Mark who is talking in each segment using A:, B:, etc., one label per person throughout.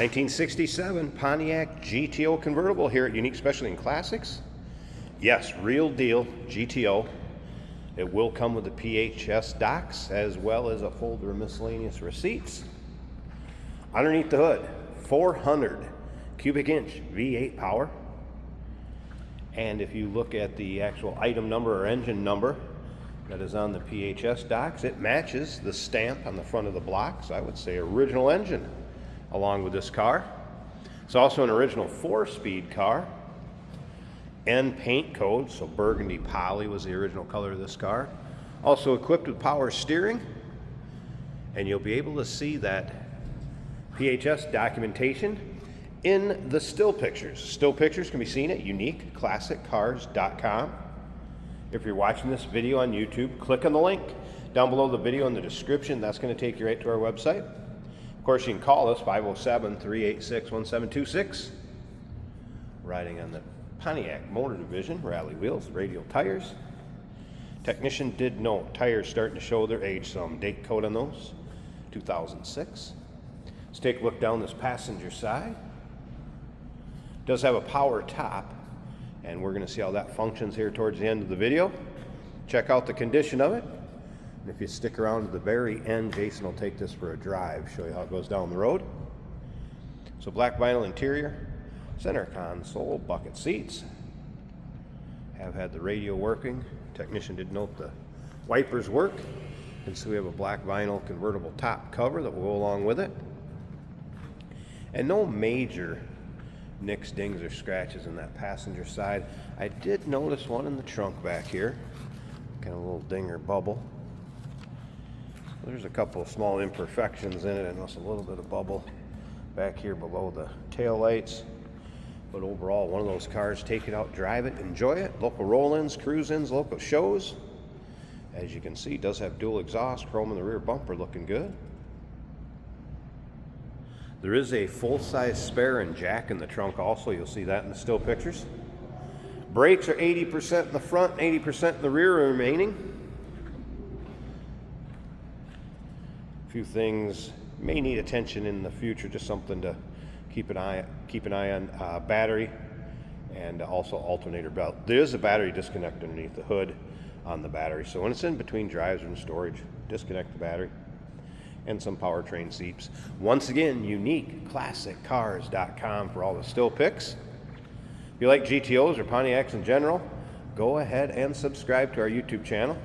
A: 1967 Pontiac GTO convertible here at Unique Specialty and Classics. Yes, real deal GTO. It will come with the PHS docks as well as a folder of miscellaneous receipts. Underneath the hood, 400 cubic inch V8 power. And if you look at the actual item number or engine number that is on the PHS docks, it matches the stamp on the front of the block. So I would say original engine along with this car. It's also an original 4-speed car. N paint code, so burgundy poly was the original color of this car. Also equipped with power steering. And you'll be able to see that PHS documentation in the still pictures. Still pictures can be seen at uniqueclassiccars.com. If you're watching this video on YouTube, click on the link down below the video in the description. That's going to take you right to our website. Of course, you can call us 507-386-1726. Riding on the Pontiac Motor Division, rally wheels, radial tires. Technician did note tires starting to show their age some. Date code on those, 2006. Let's take a look down this passenger side. Does have a power top, and we're going to see how that functions here towards the end of the video. Check out the condition of it. And if you stick around to the very end, Jason will take this for a drive, show you how it goes down the road. So black vinyl interior, center console, bucket seats. Have had the radio working. Technician did note the wipers work. And so we have a black vinyl convertible top cover that will go along with it. And no major nicks, dings, or scratches in that passenger side. I did notice one in the trunk back here. Kind of a little ding or bubble. There's a couple of small imperfections in it. I noticed a little bit of bubble back here below the tail lights. But overall, one of those cars, take it out, drive it, enjoy it. Local roll-ins, cruise-ins, local shows. As you can see, it does have dual exhaust, chrome in the rear bumper, looking good. There is a full-size spare and jack in the trunk also. You'll see that in the still pictures. Brakes are 80% in the front, 80% in the rear remaining. A few things may need attention in the future, just something to keep an eye on. Battery and also alternator belt. There is a battery disconnect underneath the hood on the battery, so when it's in between drives or in storage, disconnect the battery. And some powertrain seats. Once again, uniqueclassiccars.com for all the still pics. If you like GTOs or Pontiacs in general, go ahead and subscribe to our YouTube channel.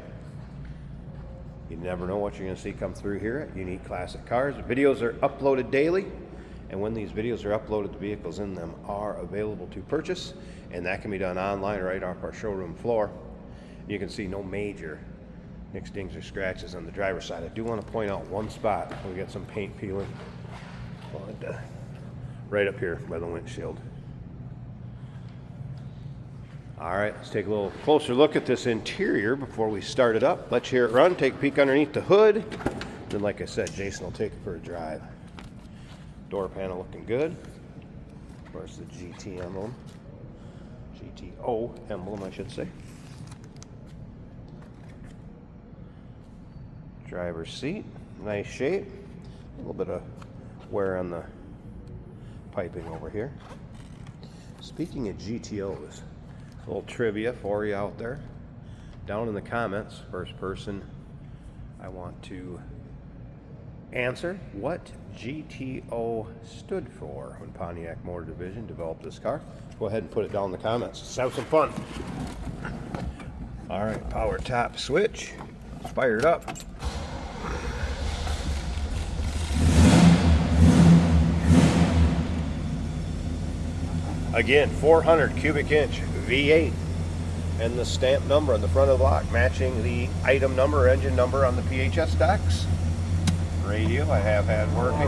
A: You never know what you're going to see come through here at Unique Classic Cars. Videos are uploaded daily, and when these videos are uploaded, the vehicles in them are available to purchase, and that can be done online right off our showroom floor. You can see no major nicks, dings, or scratches on the driver's side. I do want to point out one spot. We got some paint peeling right up here by the windshield. All right, let's take a little closer look at this interior before we start it up. Let's hear it run, take a peek underneath the hood. Then, like I said, Jason will take it for a drive. Door panel looking good. Of course, the GTO emblem, I should say. Driver's seat, nice shape. A little bit of wear on the piping over here. Speaking of GTOs, a little trivia for you out there. Down in the comments, first person I want to answer what GTO stood for when Pontiac Motor Division developed this car. Go ahead and put it down in the comments. Let's have some fun. All right, power top switch. Fired up. Again, 400 cubic inch V8 and the stamp number on the front of the block matching the item number or engine number on the PHS docks. Radio I have had working.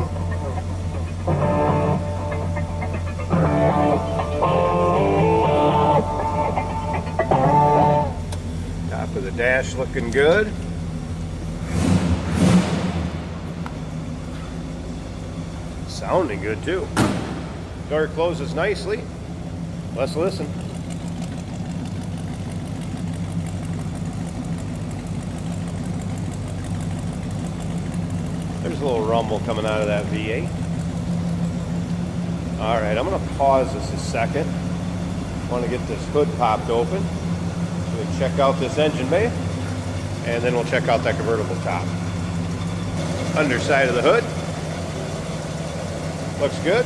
A: Top of the dash looking good. Sounding good too. Door closes nicely. Let's listen. There's a little rumble coming out of that V8. All right, I'm gonna pause this a second. I want to get this hood popped open. So we check out this engine bay, and then we'll check out that convertible top. Underside of the hood. Looks good.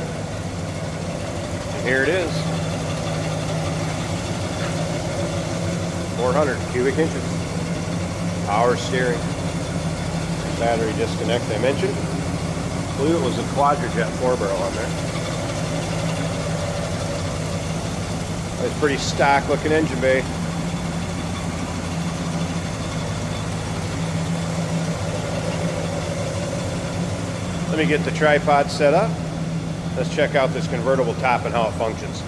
A: And here it is. 400 cubic inches. Power steering. Battery disconnect I mentioned. I believe it was a quadrajet 4-barrel on there. It's pretty stock looking engine bay. Let me get the tripod set up. Let's check out this convertible top and how it functions.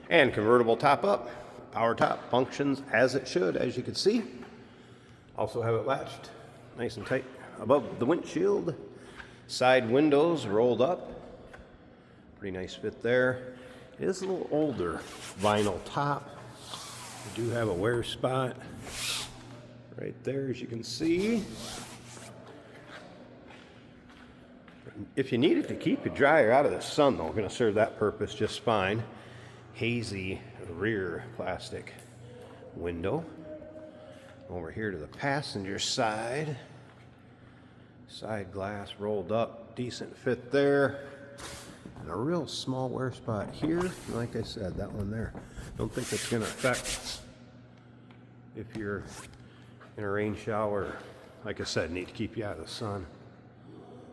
A: And convertible top up, power top functions as it should, as you can see. Also have it latched nice and tight above the windshield. Side windows rolled up. Pretty nice fit there. It is a little older vinyl top. We do have a wear spot right there, as you can see. If you need it to keep it dry or out of the sun, though, going to serve that purpose just fine. Hazy rear plastic window. Over here to the passenger side. Side glass rolled up, decent fit there. And a real small wear spot here. Like I said, that one there. Don't think it's going to affect if you're in a rain shower. Like I said, need to keep you out of the sun.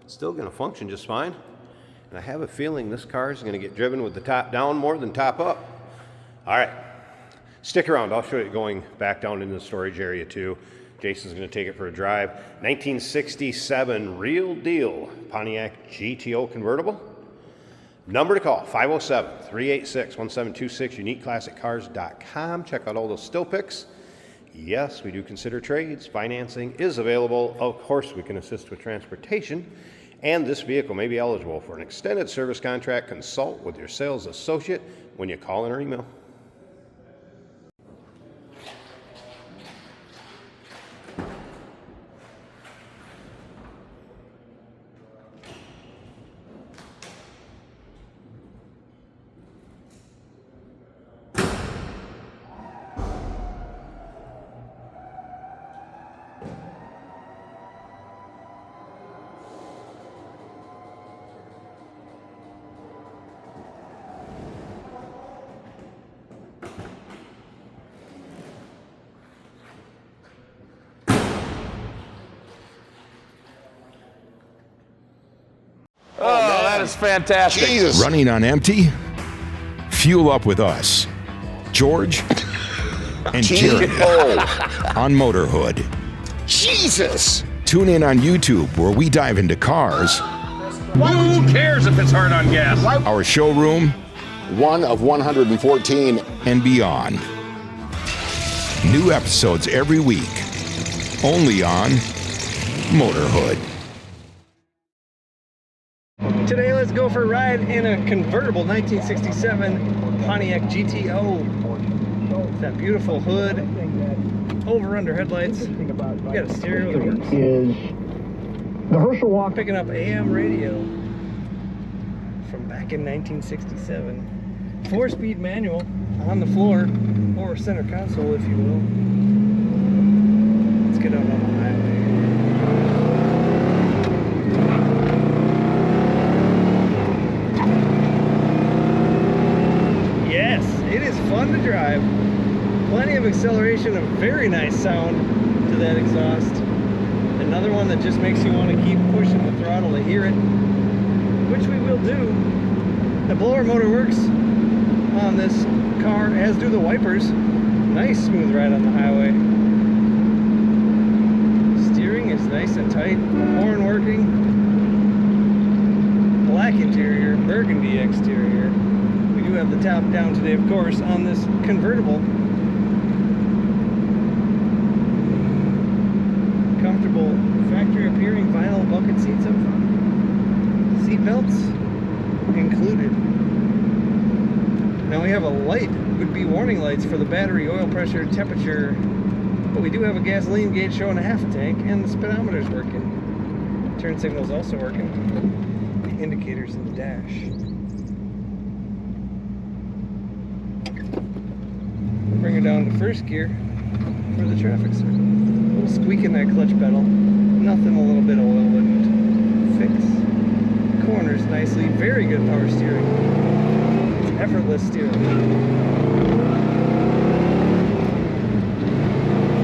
A: It's still going to function just fine. And I have a feeling this car is going to get driven with the top down more than top up. All right, stick around. I'll show you going back down into the storage area too. Jason's going to take it for a drive. 1967 real deal Pontiac GTO convertible. Number to call, 507-386-1726, uniqueclassiccars.com. Check out all those still pics. Yes, we do consider trades. Financing is available. Of course, we can assist with transportation. And this vehicle may be eligible for an extended service contract. Consult with your sales associate when you call in or email.
B: Oh, that is fantastic.
C: Jesus.
D: Running on empty? Fuel up with us, George and Jeremy on Motorhood.
C: Jesus.
D: Tune in on YouTube where we dive into cars,
B: Who cares if it's hard on gas?
D: our showroom,
C: One of 114.
D: and beyond. New episodes every week, only on Motorhood.
E: Today, let's go for a ride in a convertible 1967 Pontiac GTO. It's that beautiful hood, over-under headlights. We got a stereo that works.
F: Is the Herschel Walk.
E: Picking up AM radio from back in 1967. 4-speed manual on the floor, or center console, if you will. get out on the highway. Yes, it is fun to drive. Plenty of acceleration, a very nice sound to that exhaust. Another one that just makes you want to keep pushing the throttle to hear it, which we will do. The blower motor works on this car, as do the wipers. Nice smooth ride on the highway. Steering is nice and tight. Horn working. Black interior, burgundy exterior. We do have the top down today, of course, on this convertible. Comfortable factory appearing vinyl bucket seats up front. Seat belts included. Now we have a light, would be warning lights for the battery, oil pressure, temperature, but we do have a gasoline gauge showing a half a tank, and the speedometer's working. Turn signal's also working. The indicators in the dash. Bring her down to first gear for the traffic circle. A little squeak in that clutch pedal. Nothing a little bit of oil wouldn't fix. Corners nicely. Very good power steering. It's effortless steering.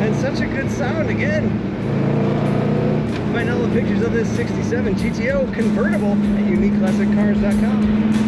E: And such a good sound again. Find all the pictures of this 67 GTO convertible at uniqueclassiccars.com.